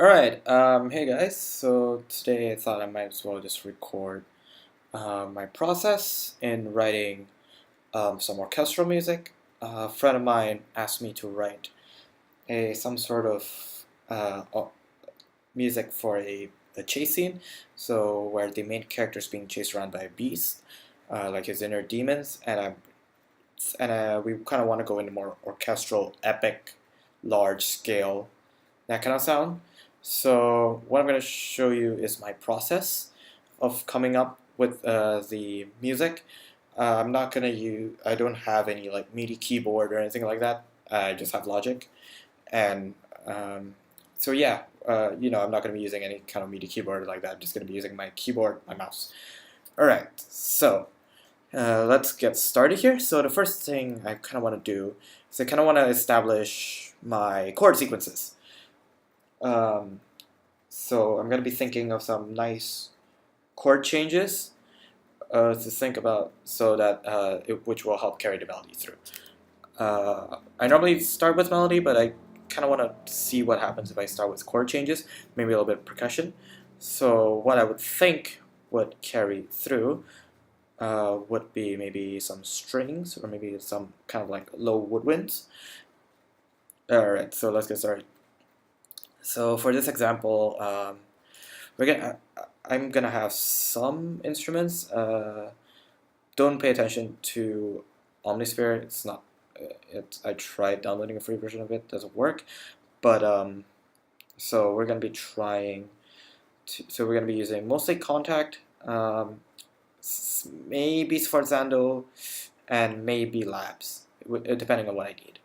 Alright, hey guys, so today I thought I might as well just record my process in writing some orchestral music. A friend of mine asked me to write some sort of music for a chase scene, so where the main character is being chased around by a beast, like his inner demons, and we kind of want to go into more orchestral, epic, large scale, that kind of sound. So what I'm going to show you is my process of coming up with the music. I'm not going to use, I don't have any like MIDI keyboard or anything like that. I just have Logic. And so yeah, I'm not going to be using any kind of MIDI keyboard like that. I'm just going to be using my keyboard, my mouse. Alright, so let's get started here. So the first thing I kind of want to do is I kind of want to establish my chord sequences. So I'm going to be thinking of some nice chord changes to think about so that which will help carry the melody through. I normally start with melody, but I kind of want to see what happens if I start with chord changes, maybe a little bit of percussion. So what I would think would carry through would be maybe some strings or maybe some kind of like low woodwinds. Alright, so let's get started. So for this example, I'm gonna have some instruments. Don't pay attention to Omnisphere. It's not. I tried downloading a free version of it. Doesn't work. But so we're gonna be trying. So we're gonna be using mostly Contact, maybe Sforzando, and maybe Labs, depending on what I need.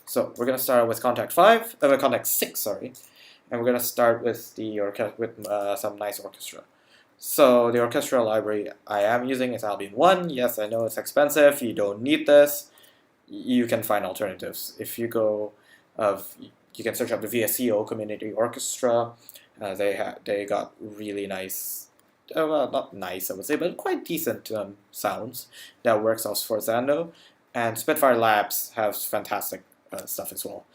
So we're gonna start with Contact 6, sorry. And we're going to start with some nice orchestra. So the orchestra library I am using is Albion 1. Yes, I know it's expensive. You don't need this. You can find alternatives. If you go, you can search up the VSCO Community Orchestra. They got really nice, well, not nice I would say, but quite decent sounds that works off Sforzando. And Spitfire Labs has fantastic stuff as well.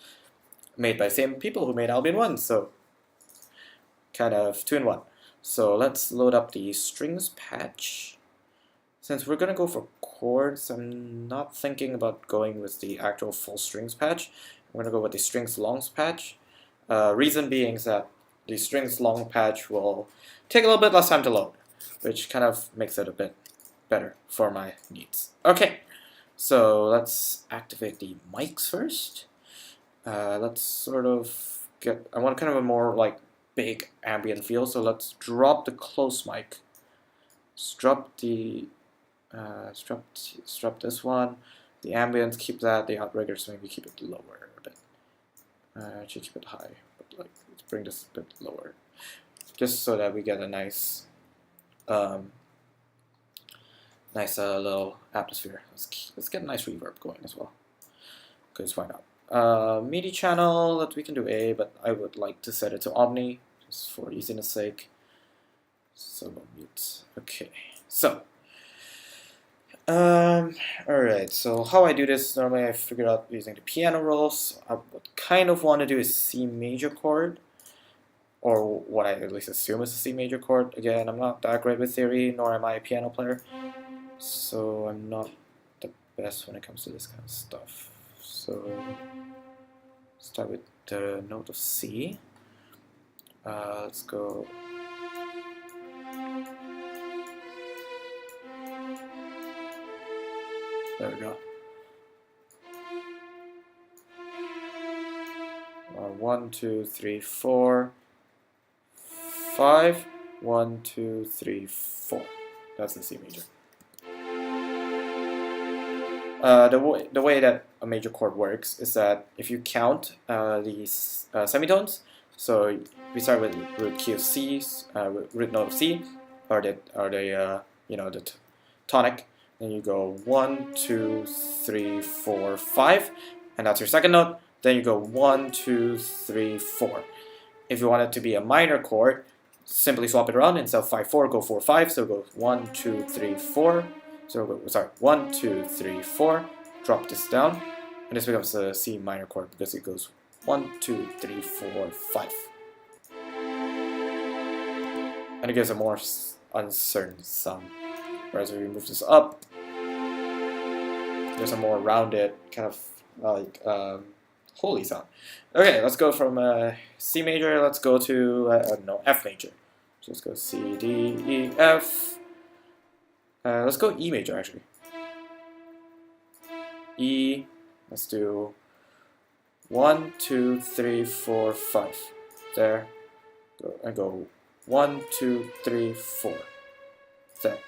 Made by the same people who made Albion 1, so kind of 2-in-1. So let's load up the strings patch. Since we're going to go for chords, I'm not thinking about going with the actual full strings patch. I'm going to go with the strings longs patch. Reason being is that the strings long patch will take a little bit less time to load, which kind of makes it a bit better for my needs. Okay, so let's activate the mics first. Let's sort of I want kind of a more like big ambient feel, so let's drop the close mic. Let's drop the drop this one. The ambience, keep that. The outriggers, maybe keep it lower a bit. Actually keep it high, but like let's bring this a bit lower, just so that we get a nice little atmosphere. Let's get a nice reverb going as well, because why not? MIDI channel, that we can do A, but I would like to set it to Omni, just for easiness sake. So mute. Okay, so alright, so how I do this, normally I figured out using the piano rolls. I would kind of want to do a C major chord, or what I at least assume is a C major chord. Again, I'm not that great with theory, nor am I a piano player, so I'm not the best when it comes to this kind of stuff. So start with the note of C. Let's go. There we go. 1, 2, 3, 4, 5. 1, 2, 3, 4. That's the C major. The way that a major chord works is that if you count these semitones, so we start with root key of C, root note of C, or the tonic. Then you go 1, 2, 3, 4, 5, and that's your second note. Then you go 1, 2, 3, 4. If you want it to be a minor chord, simply swap it around. Instead of 5, 4, go 4, 5. So go 1, 2, 3, 4. So sorry, 1, 2, 3, 4. Drop this down, and this becomes a C minor chord because it goes 1, 2, 3, 4, 5. and it gives a more uncertain sound. Whereas if we move this up, there's a more rounded kind of like holy sound. Okay, let's go from C major. Let's go to no, F major. So let's go C, D, E, F. Let's go E major actually. E. Let's do 1, 2, 3, 4, 5. There. I go 1, 2, 3, 4. There.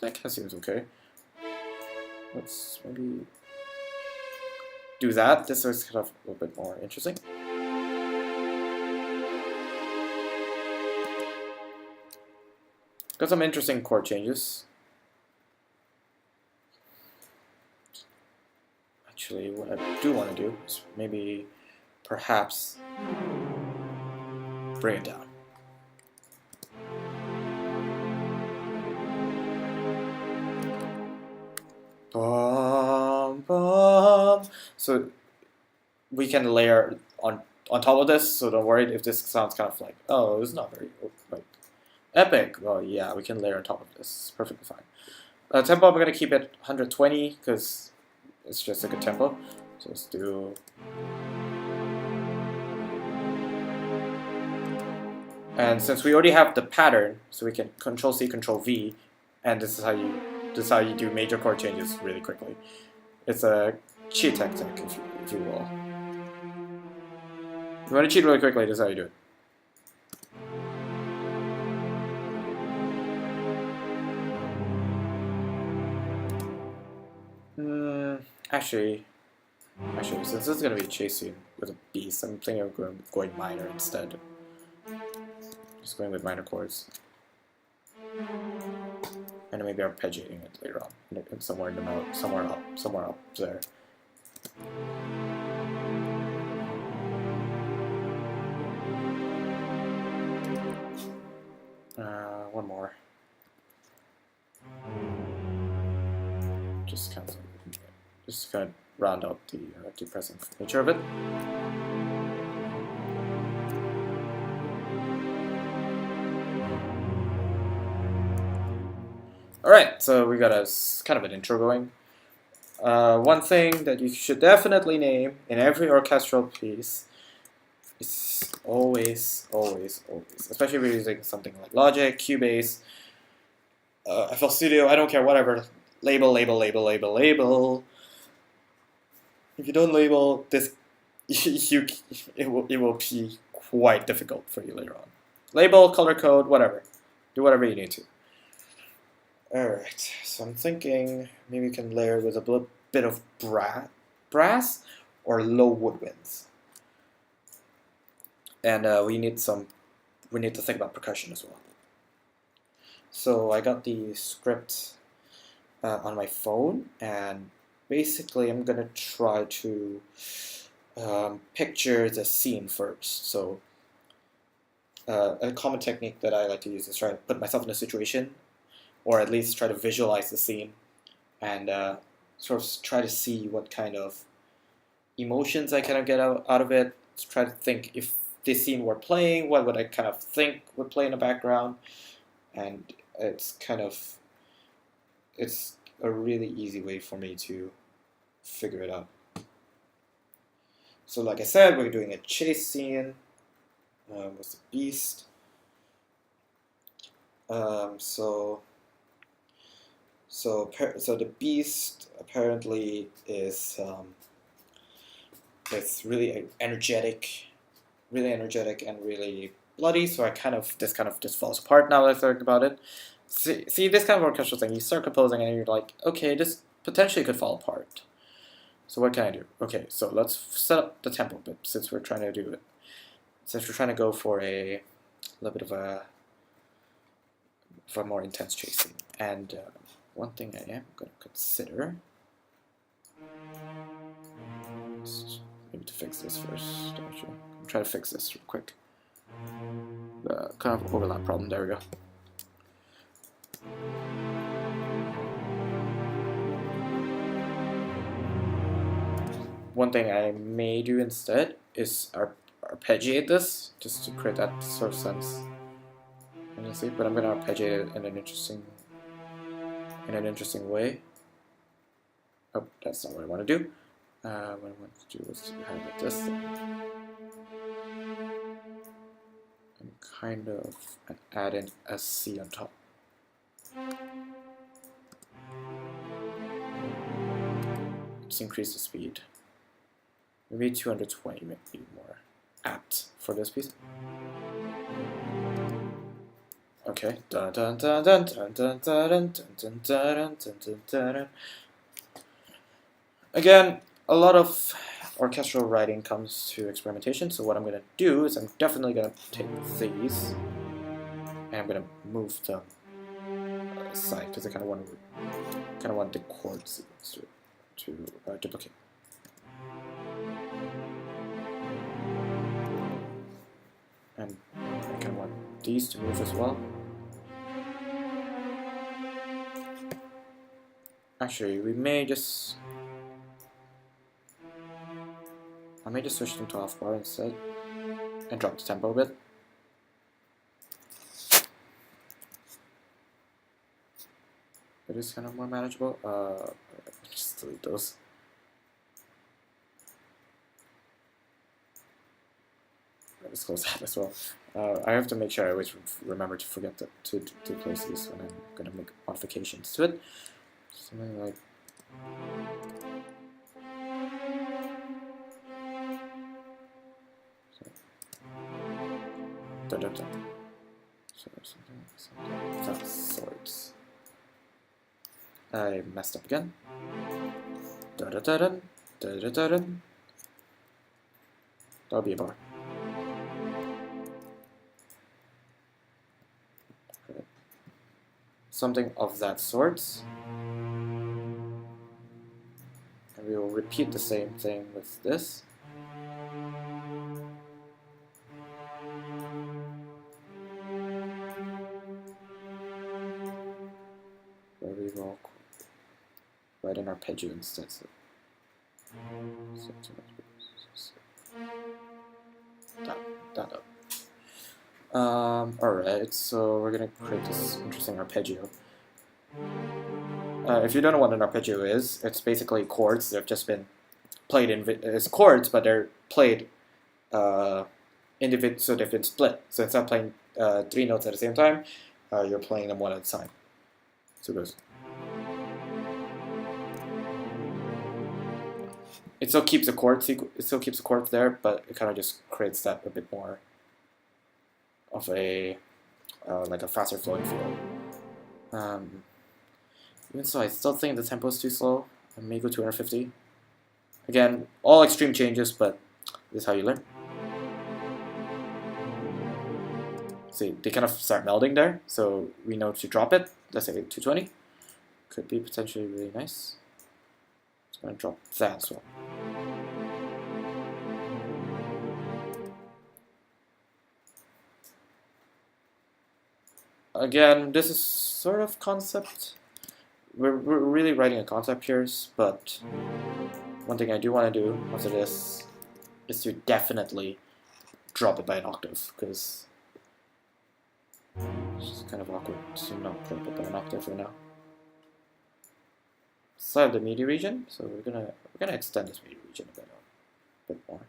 That kind of seems okay. Let's maybe do that. This is kind of a little bit more interesting. Got some interesting chord changes. Actually, what I do want to do is maybe, perhaps, bring it down. Bum, bum. So we can layer on top of this, so don't worry if this sounds kind of like, oh, it's not very like epic. Well, yeah, we can layer on top of this. It's perfectly fine. Tempo, I'm going to keep it 120 because it's just a good tempo. So let's do. And since we already have the pattern, so we can Control C, Control V, and this is how you do major chord changes really quickly. It's a cheat tactic, if you will. If you want to cheat really quickly, this is how you do it. Actually, since this is going to be chasing with a beast, I'm thinking of going minor instead. Just going with minor chords. And maybe arpeggiating it later on, somewhere in the middle, somewhere up there. One more. Just kind of round out the depressing nature of it. Alright, so we got a kind of an intro going. One thing that you should definitely name in every orchestral piece is always, especially if you're using something like Logic, Cubase, FL Studio, I don't care, whatever. Label. If you don't label this, it will be quite difficult for you later on. Label, color code, whatever. Do whatever you need to. Alright, so I'm thinking maybe we can layer with a bit of brass or low woodwinds. And we need to think about percussion as well. So I got the script on my phone, and basically I'm gonna try to picture the scene first. So a common technique that I like to use is try to put myself in a situation, or at least try to visualize the scene, and sort of try to see what kind of emotions I kind of get out of it. Try to think if this scene were playing, what would I kind of think would play in the background, and it's a really easy way for me to figure it out. So like I said, we're doing a chase scene with the beast. So the beast apparently is it's really energetic and really bloody. So this kind of just falls apart now that I think about it. See this kind of orchestral thing. You start composing and you're like, okay, this potentially could fall apart. So what can I do? Okay, so let's set up the tempo a bit since we're trying to do it. Since we're trying to go for a little bit of a more intense chasing. And one thing I am going to consider is maybe to fix this first. Actually, I'm trying to fix this real quick. Kind of overlap problem. There we go. one thing I may do instead is arpeggiate this, just to create that sort of sense. See, but I'm gonna arpeggiate it in an interesting way. Oh, that's not what I want to do. What I want to do is to have it this thing. And kind of add in a C on top. Let's increase the speed. Maybe 220 might be more apt for this piece. Okay. Dun dun dun dun dun dun dun dun dun dun dun. Again, a lot of orchestral writing comes to experimentation, so what I'm going to do is I'm definitely going to take these and I'm going to move them aside because I kind of want the chord sequence to duplicate. And I kind of want these to move as well. Actually, I may just switch them to half bar instead and drop the tempo a bit. It is kind of more manageable. Just delete those. Let's close that as well. I have to make sure I always remember to forget to place these when I'm going to make modifications to it. Something like. So something of that sort. I messed up again. That'll be a bar. Okay. Something of that sort. And we will repeat the same thing with this. We will write an arpeggio instead. That up. Alright, so we're gonna create this interesting arpeggio. If you don't know what an arpeggio is, it's basically chords that have just been played as chords, but they're played so they've been split. So instead of playing 3 notes at the same time, you're playing them one at a time. So it goes. It still keeps the chords. It still keeps the chords there, but it kind of just creates that a bit more of a like a faster flowing feel. Even so, I still think the tempo is too slow. I may go 250. Again, all extreme changes, but this is how you learn. See, they kind of start melding there, so we know to drop it. Let's say 220. Could be potentially really nice. Just gonna drop that as well. Again, this is sort of concept. We're really writing a concept here, but one thing I do want to do after this is to definitely drop it by an octave, because it's just kind of awkward to not drop it by an octave for now. Side of the MIDI region, so we're gonna extend this MIDI region a bit more.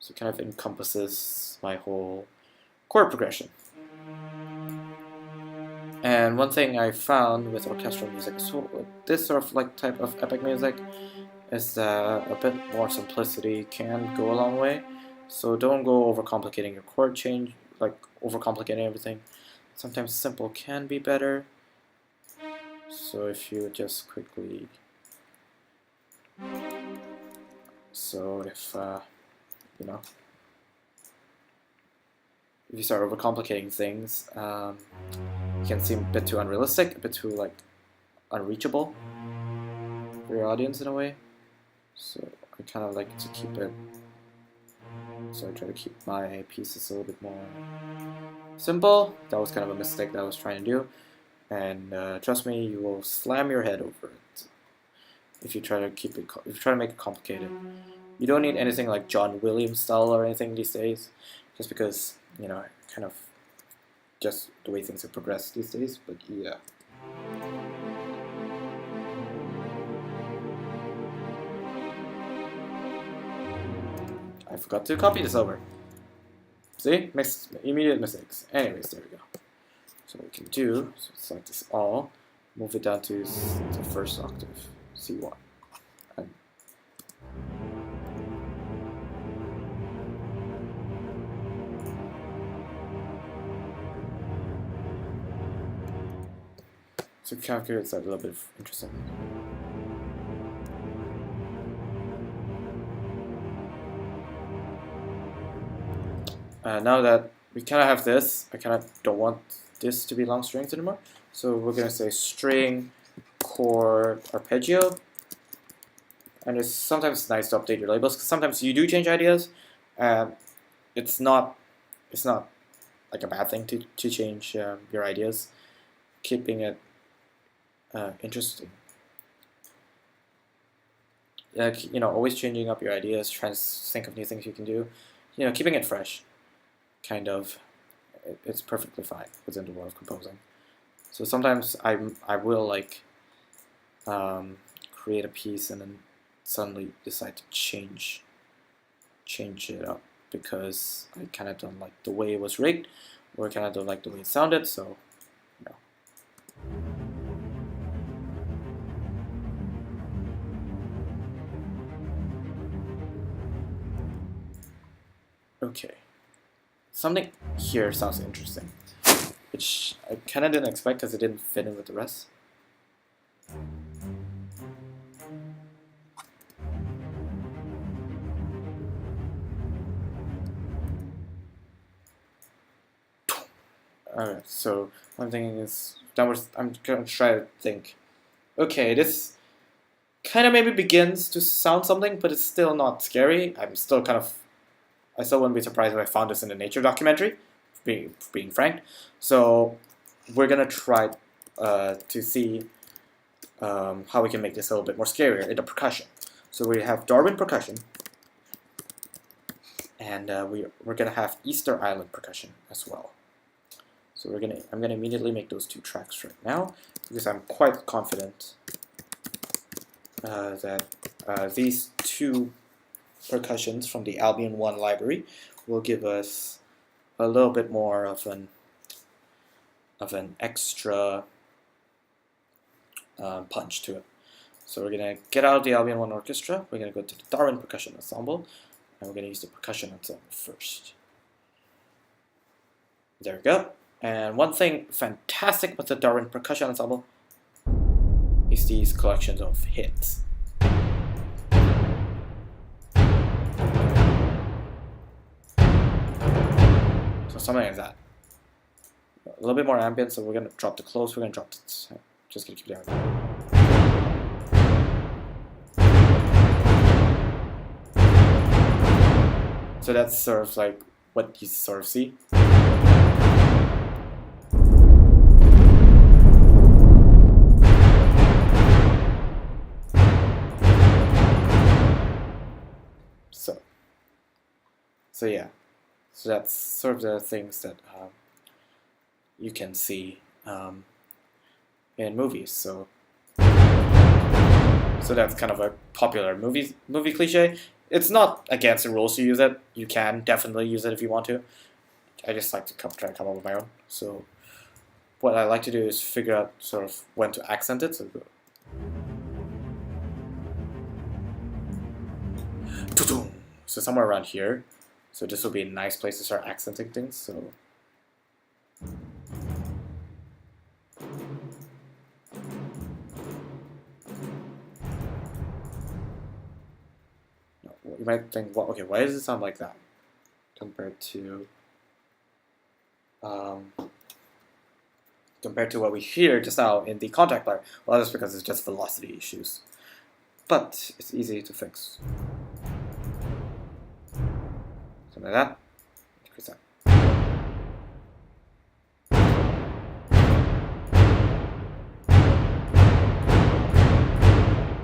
So it kind of encompasses my whole chord progression. And one thing I found with orchestral music, so this sort of like type of epic music, is that a bit more simplicity can go a long way. So don't go overcomplicating your chord change, like overcomplicating everything. Sometimes simple can be better. So if you just quickly, you know, if you start overcomplicating things, it can seem a bit too unrealistic, a bit too like unreachable for your audience in a way. So I kind of like to keep it. So I try to keep my pieces a little bit more simple. That was kind of a mistake that I was trying to do, and trust me, you will slam your head over it. if you try to keep it, if you try to make it complicated. You don't need anything like John Williams style or anything these days, just because, you know, kind of just the way things have progressed these days. But yeah. I forgot to copy this over. See? Makes immediate mistakes. Anyways, there we go. So what we can do, so select this all, move it down to the first octave, C1. And so it kind of creates that a little bit of interesting. Now that we kind of have this, I kind of don't want this to be long strings anymore. So we're going to say string chord arpeggio. And it's sometimes nice to update your labels because sometimes you do change ideas. It's not like a bad thing to change your ideas, keeping it interesting. You know, always changing up your ideas, trying to think of new things you can do. You know, keeping it fresh. Kind of, it's perfectly fine within the world of composing. So sometimes I will like create a piece and then suddenly decide to change it up because I kind of don't like the way it was rigged, or I kind of don't like the way it sounded. So, you know. Okay. Something here sounds interesting, which I kind of didn't expect because it didn't fit in with the rest. Alright, so what I'm thinking is, I'm going to try to think, okay, this kind of maybe begins to sound something, but it's still not scary. I still wouldn't be surprised if I found this in a nature documentary, being frank. So we're gonna try to see how we can make this a little bit more scarier in the percussion. So we have Darwin percussion, and we're gonna have Easter Island percussion as well. So I'm gonna immediately make those two tracks right now because I'm quite confident that these two percussions from the Albion 1 library will give us a little bit more of an extra punch to it. So we're going to get out of the Albion 1 orchestra, we're going to go to the Darwin percussion ensemble, and we're going to use the percussion ensemble first. There we go. And one thing fantastic with the Darwin percussion ensemble is these collections of hits. Something like that. A little bit more ambient, so we're going to drop the close, we're going to drop it. Just going to keep it down. So that's sort of like what you sort of see. So yeah. So that's sort of the things that you can see in movies. So that's kind of a popular movie cliche. It's not against the rules to use it. You can definitely use it if you want to. I just like to try and come up with my own. So what I like to do is figure out sort of when to accent it. So somewhere around here. So this will be a nice place to start accenting things. So you might think, well, okay, why does it sound like that compared to what we hear just now in the contact player? Well, that's because it's just velocity issues, but it's easy to fix. Something like that. Increase that.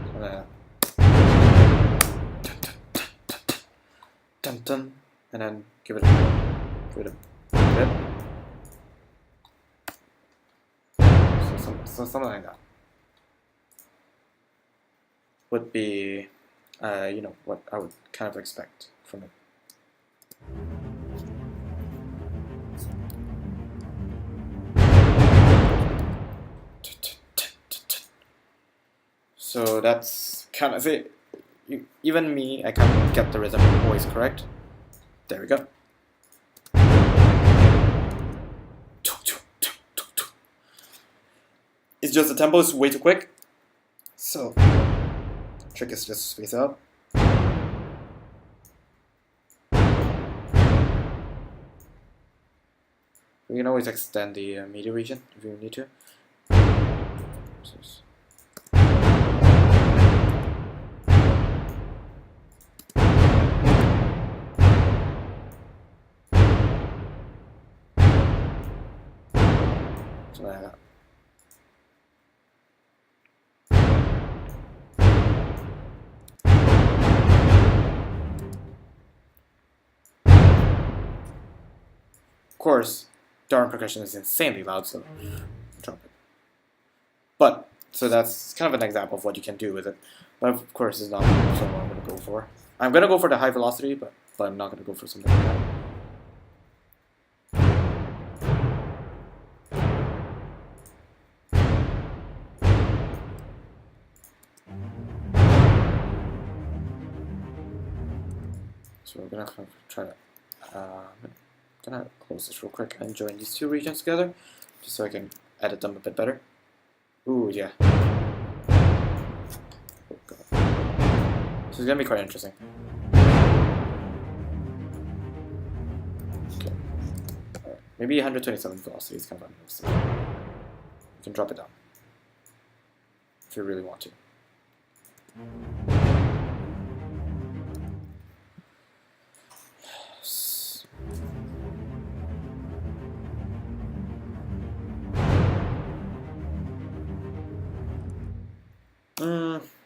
Something like that. dun dun, and then give it a bit. So something like that would be, you know, what I would kind of expect from it. So that's kind of it. Even me, I can't get the rhythm always correct. There we go. It's just the tempo is way too quick. So, trick is just space out. We can always extend the media region if you need to. Something like that. Of course, darn percussion is insanely loud, so drop it. But, so that's kind of an example of what you can do with it. But of course, it's not something I'm going to go for. I'm going to go for the high velocity, but I'm not going to go for something like that. So we're going to kind of try to... I'm going to close this real quick and join these two regions together, just so I can edit them a bit better. Ooh, yeah. Oh, God. So it's going to be quite interesting. Okay. Alright. Maybe 127 velocity is kind of unrealistic. You can drop it down if you really want to.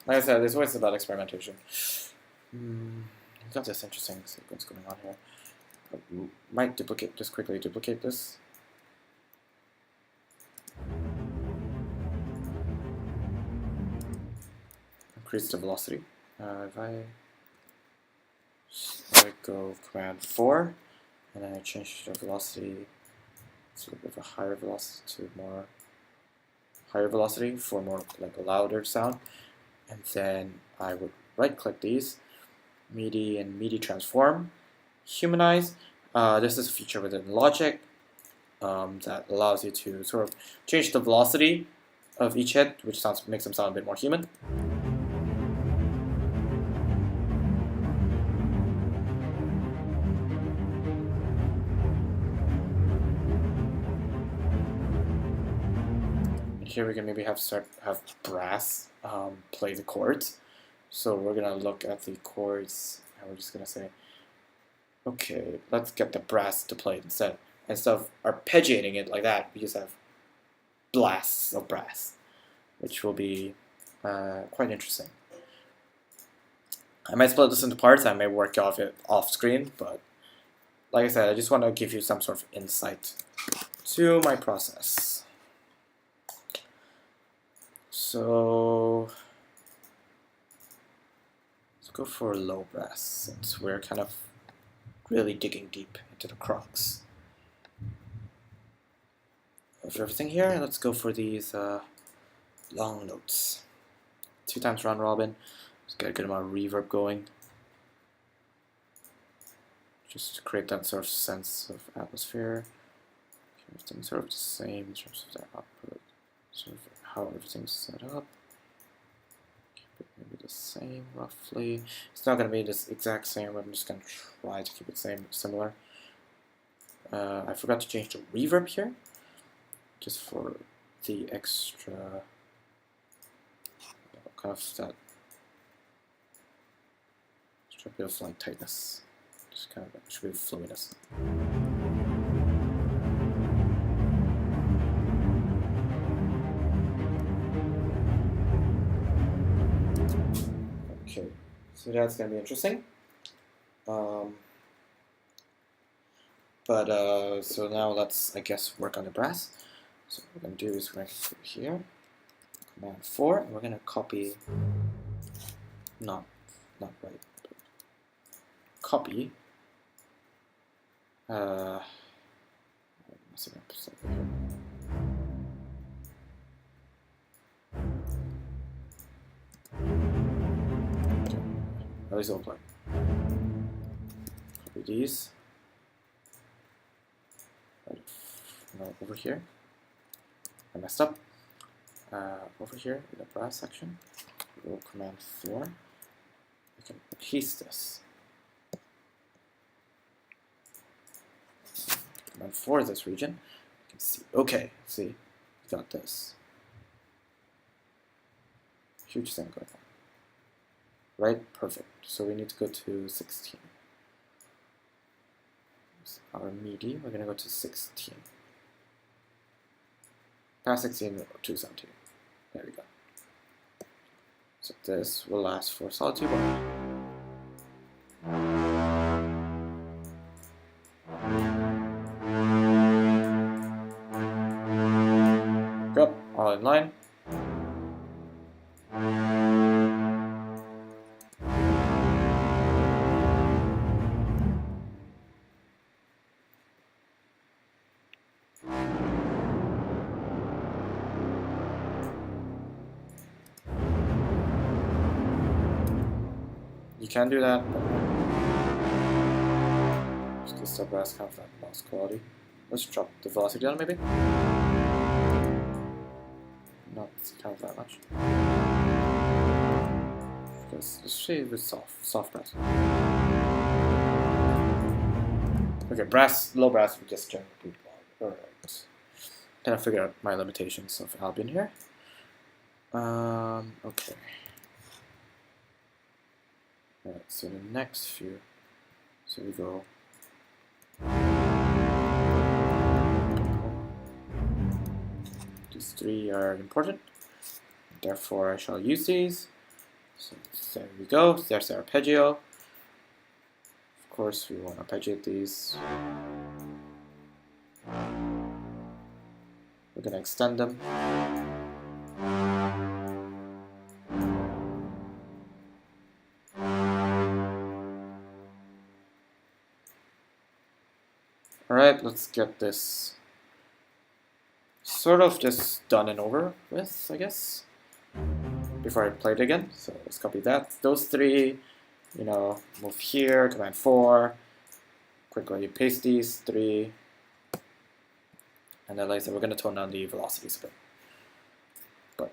Like I said, it's always about experimentation. We've got this interesting sequence going on here. I might just quickly duplicate this. Increase the velocity. If I go Command 4, and then I change the velocity to a bit of a higher velocity to more higher velocity for more like a louder sound. And then I would right-click these, MIDI and MIDI transform, humanize. This is a feature within Logic that allows you to sort of change the velocity of each hit, which makes them sound a bit more human. Here we can maybe have brass play the chords. So we're gonna look at the chords and we're just gonna say, okay, let's get the brass to play it instead. Instead of arpeggiating it like that, we just have blasts of brass, which will be quite interesting. I might split this into parts. I may work it off screen, but like I said, I just want to give you some sort of insight to my process. So let's go for low brass since we're kind of really digging deep into the crux of everything here. Let's go for these long notes. 2 times round robin. Let's get a good amount of reverb going. Just to create that sort of sense of atmosphere. Everything's sort of the same in terms of their output. Sort of how everything's set up. Keep it maybe the same roughly. It's not going to be this exact same, but I'm just going to try to keep it similar. I forgot to change the reverb here, just for the extra kind of that extra bit of like tightness, just kind of extra bit of flowiness. Okay, so that's going to be interesting. But so now let's, I guess, work on the brass. So what we're going to do is we're going to go here, Command 4, and we're going to copy, not right, but copy, messing up something here. Okay, at least it'll play. Copy these. Right, no, over here. I messed up. Over here in the brass section, we'll Command 4. We can paste this. Command 4 is this region. You can see. Okay, see, we got this. Huge thing going on. Right, perfect. So we need to go to 16. Our MIDI, we're going to go to 16. Past 16 to 17. There we go. So this will last for solitude 1. Go, all in line. You can do that, but just the sub brass kind of that lost quality. Let's drop the velocity down maybe. Not kind of that much. Because let's shade with soft brass. Okay, brass, low brass we just generally do. Alright. Then I figure out my limitations of Albion here. Okay. Alright, so the next few, so we go. These 3 are important, therefore I shall use these. So there we go, there's our arpeggio. Of course we want to arpeggiate these. We're going to extend them. Alright, let's get this sort of just done and over with, I guess, before I play it again. So let's copy that. Those 3, you know, move here, Command 4, quickly paste these 3, and then like I said, we're going to tone down the velocities a bit. But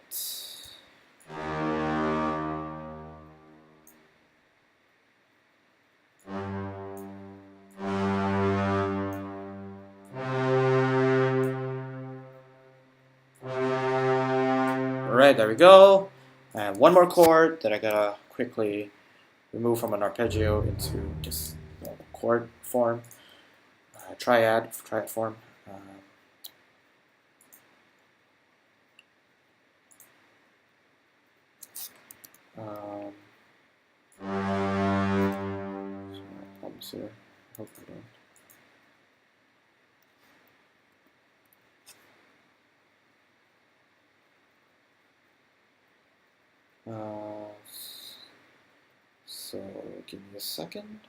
alright, there we go. And one more chord that I gotta quickly remove from an arpeggio into just normal chord form. Triad form. Problems here. I hope I don't. So give me a second.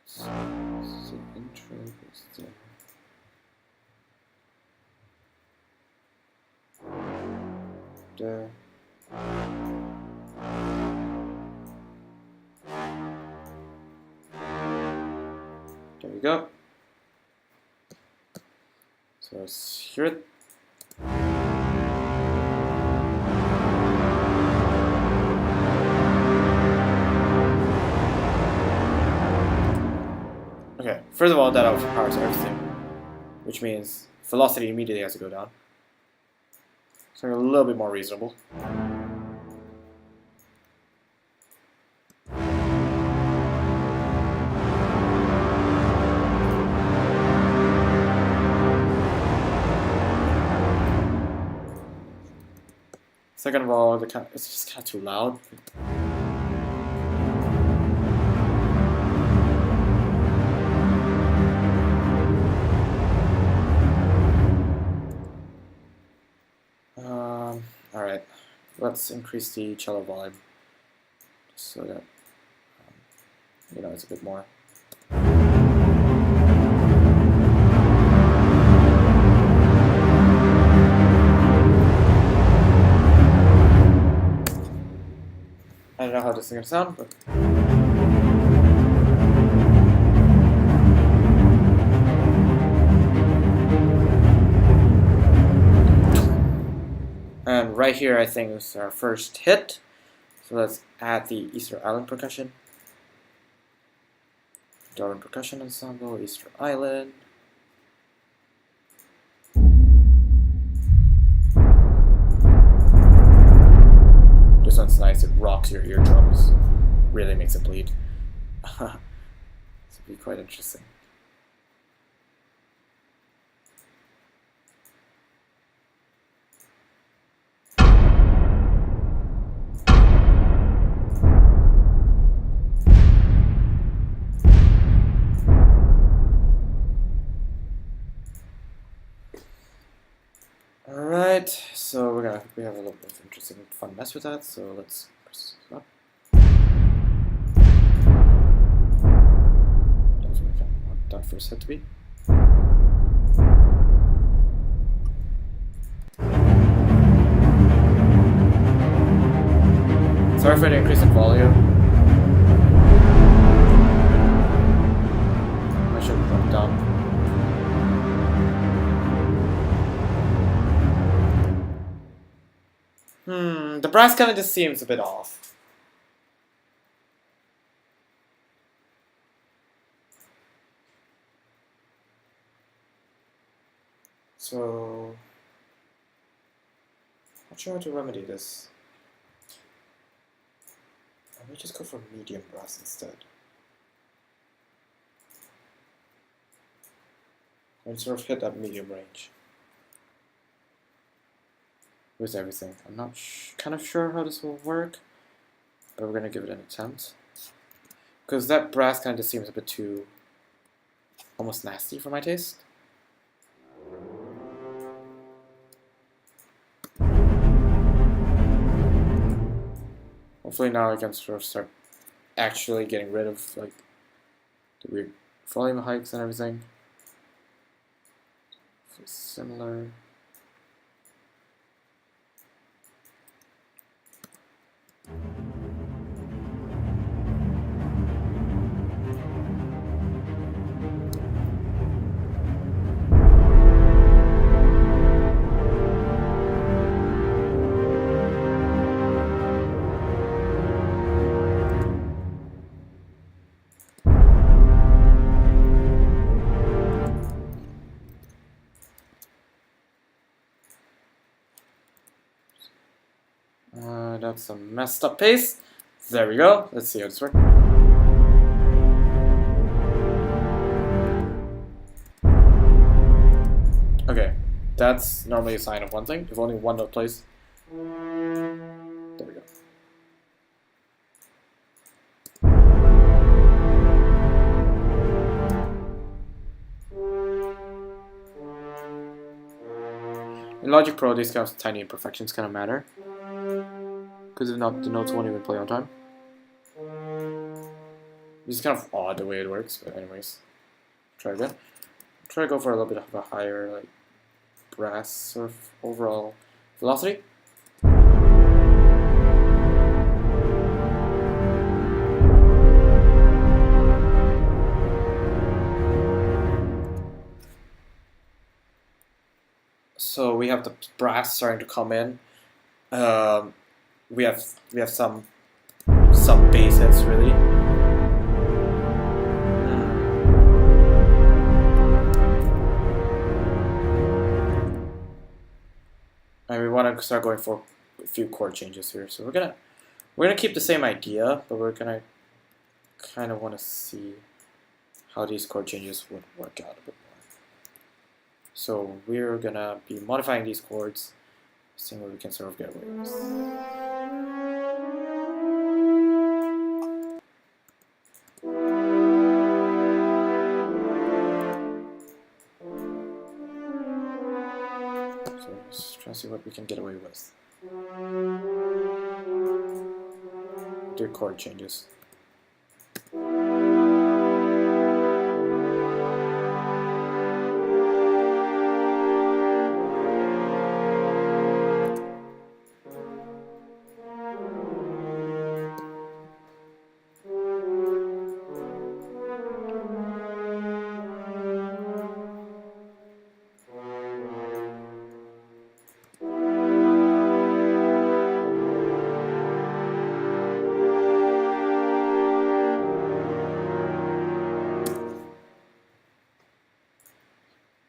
So the intro is there. There. There we go. So let's hear it. Okay, first of all, that overpowers everything, which means velocity immediately has to go down. So a little bit more reasonable. Second of all, it's just kind of too loud. Alright, let's increase the cello volume so that it's a bit more. I don't know how this is going to sound, but... And right here, I think is our first hit. So let's add the Easter Island percussion. Darwin Percussion Ensemble, Easter Island. This one's nice, it rocks your eardrums. Really makes it bleed. This will be quite interesting. Alright, so we have a little bit of interesting fun mess with that, so let's press this up. That's what I kind of want that first hit to be. Sorry for the increase in volume. I should have brought it down. The brass kind of just seems a bit off. So, not sure how to remedy this. I may just go for medium brass instead. And sort of hit that medium range with everything. I'm not kind of sure how this will work, but we're gonna give it an attempt. Because that brass kind of just seems a bit too almost nasty for my taste. Hopefully now I can sort of start actually getting rid of like the weird volume hikes and everything. So similar. That's a messed up pace. There we go. Let's see how this works. Okay, that's normally a sign of one thing. If only one note plays. There we go. In Logic Pro, these kind of tiny imperfections kind of matter. Because if not, the notes won't even play on time. It's kind of odd the way it works, but anyways. Try again. Try to go for a little bit of a higher, like, brass sort of overall velocity. So we have the brass starting to come in. We have some bass hits really. And we want to start going for a few chord changes here. So we're gonna keep the same idea, but we're gonna kind of want to see how these chord changes would work out a bit more. So we're gonna be modifying these chords, seeing what we can sort of get away with. So let's see what we can get away with. Do chord changes.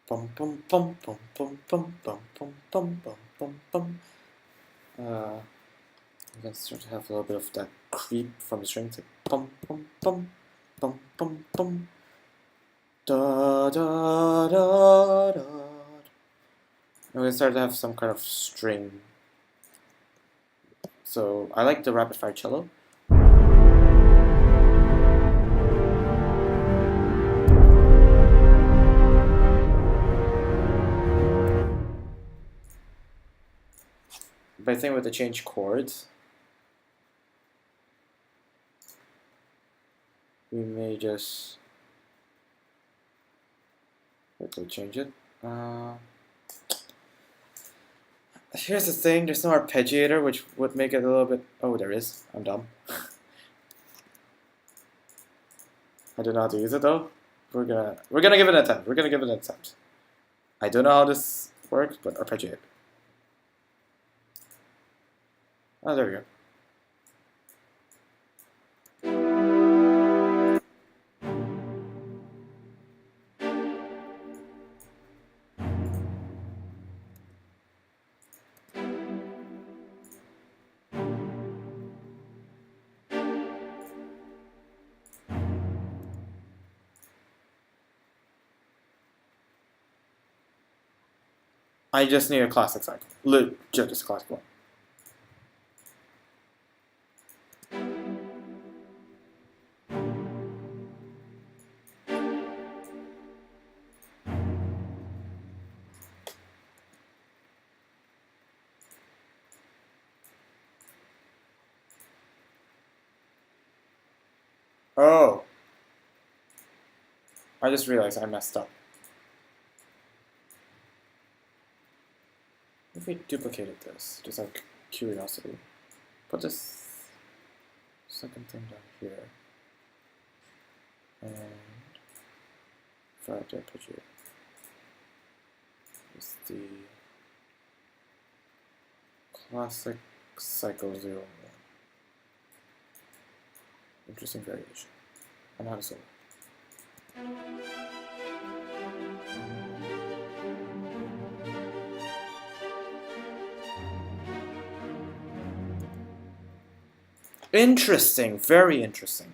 Bum bum bum bum bum bum bum bum bum bum bum bum. I'm gonna start to have a little bit of that creep from the strings, like bum bum bum bum bum bum da da da da. I'm gonna start to have some kind of string. So I like the rapid fire cello. But I think with the change chords, we may just quickly change it. Here's the thing, there's no arpeggiator, which would make it a little bit... Oh, there is. I'm dumb. I don't know how to use it though. We're gonna give it an attempt. We're gonna give it an attempt. I don't know how this works, but arpeggiate. Oh, there we go. I just need a classic cycle. Legit, just a classic one. Oh. I just realized I messed up. If we duplicated this, just out of curiosity, put this second thing down here, and fire the arpeggiator. It's the classic cycle 0 1. Interesting variation. And how to solo. Interesting, very interesting.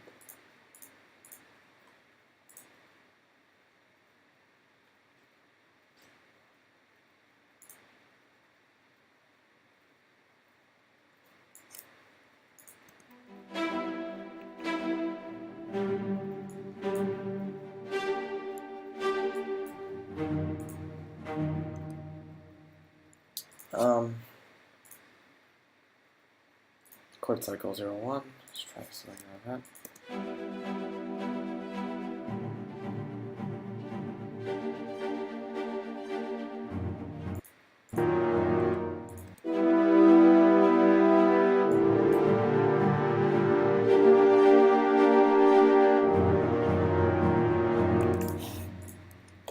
Chord cycle 0 1. Let's try something like that.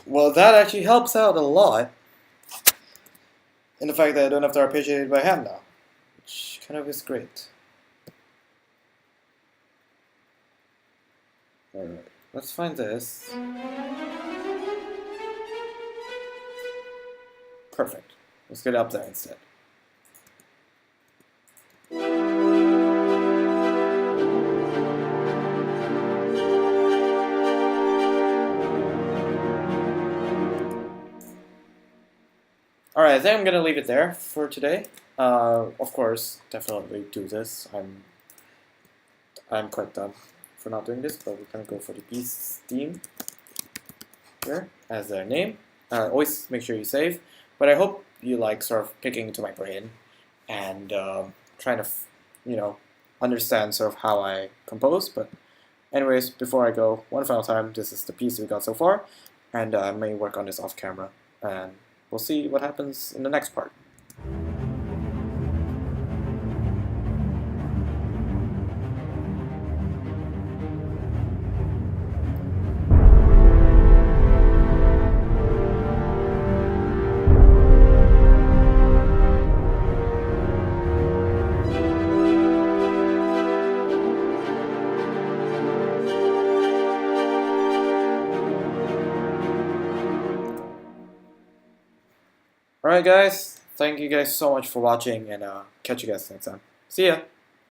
Well, that actually helps out a lot in the fact that I don't have to arpeggiate it by hand now, which kind of is great. Alright, let's find this. Perfect. Let's get it up there instead. Alright, I think I'm gonna leave it there for today. Of course, definitely do this. I'm quite done for not doing this, but we're gonna go for the Beast theme here as their name. Always make sure you save. But I hope you like sort of picking into my brain and trying to, understand sort of how I compose. But anyways, before I go, one final time, this is the piece we got so far, and I may work on this off camera, and we'll see what happens in the next part. Alright guys, thank you guys so much for watching, and catch you guys next time. See ya!